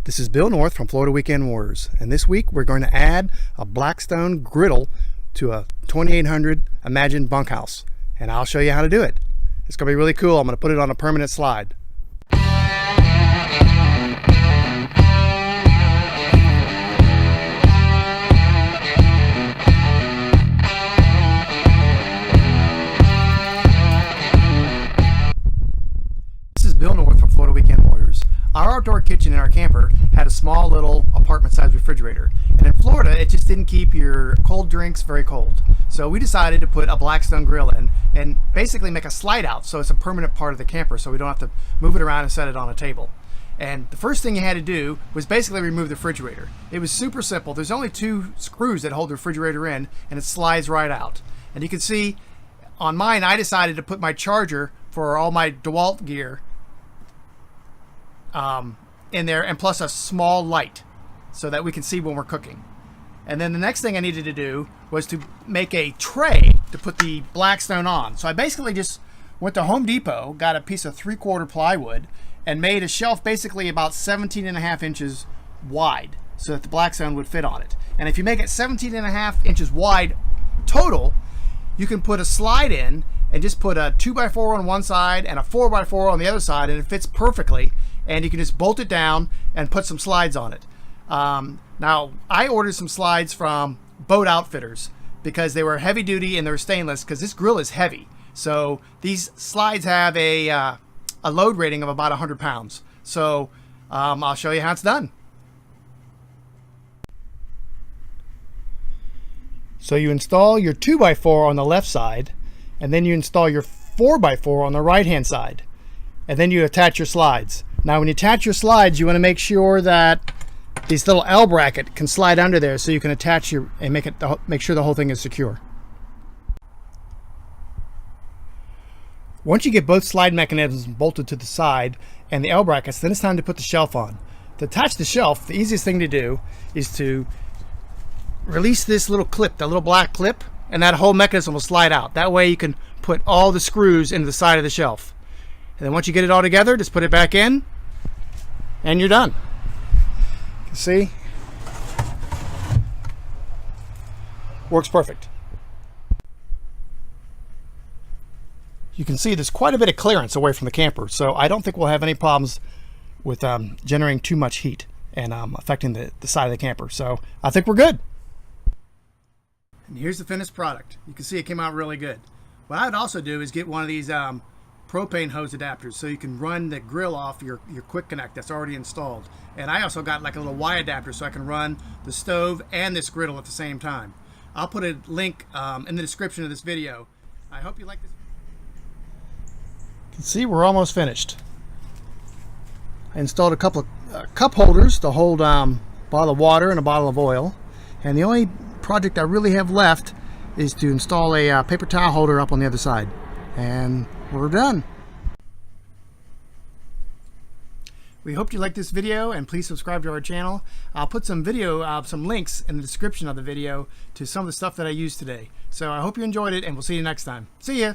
This is Bill North from Florida Weekend Warriors, and this week we're going to add a Blackstone Griddle to a 2800 Imagine bunkhouse, and I'll show you how to do it. It's going to be really cool. I'm going to put it on a permanent slide. This is Bill North from Florida Weekend Warriors. Our outdoor kitchen in our camper had a small little apartment-sized refrigerator, and in Florida it just didn't keep your cold drinks very cold. So we decided to put a Blackstone grill in and basically make a slide out so it's a permanent part of the camper, so we don't have to move it around and set it on a table. And the first thing you had to do was basically remove the refrigerator. It was super simple. There's only 2 screws that hold the refrigerator in, and it slides right out. And you can see on mine, I decided to put my charger for all my DeWalt gear in there, and plus a small light so that we can see when we're cooking. And then the next thing I needed to do was to make a tray to put the Blackstone on. So I basically just went to Home Depot, got a piece of 3/4 plywood, and made a shelf basically about 17.5 inches wide so that the Blackstone would fit on it. And if you make it 17.5 inches wide total, you can put a slide in and just put a 2x4 on one side and a 4x4 on the other side, and it fits perfectly. And you can just bolt it down and put some slides on it. Now, I ordered some slides from Boat Outfitters because they were heavy duty and they were stainless, because this grill is heavy. So these slides have a load rating of about 100 pounds. So I'll show you how it's done. So you install your 2x4 on the left side, and then you install your 4x4 on the right hand side, and then you attach your slides. Now when you attach your slides, you want to make sure that this little L bracket can slide under there so you can attach your and make sure the whole thing is secure. Once you get both slide mechanisms bolted to the side and the L brackets, then it's time to put the shelf on. To attach the shelf, the easiest thing to do is to release this little clip, that little black clip, and that whole mechanism will slide out. That way you can put all the screws into the side of the shelf. And then once you get it all together, just put it back in, and you're done. You can see, works perfect. You can see there's quite a bit of clearance away from the camper, so I don't think we'll have any problems with generating too much heat and affecting the side of the camper. So I think we're good. And here's the finished product. You can see it came out really good. What I would also do is get one of these propane hose adapters so you can run the grill off your quick connect that's already installed. And I also got like a little Y adapter so I can run the stove and this griddle at the same time. I'll put a link in the description of this video. I hope you like this. You can see we're almost finished. I installed a couple of cup holders to hold a bottle of water and a bottle of oil, and the only project I really have left is to install a paper towel holder up on the other side, and we're done. We hope you liked this video, and please subscribe to our channel. I'll put some links in the description of the video to some of the stuff that I used today. So I hope you enjoyed it, and we'll see you next time. See ya!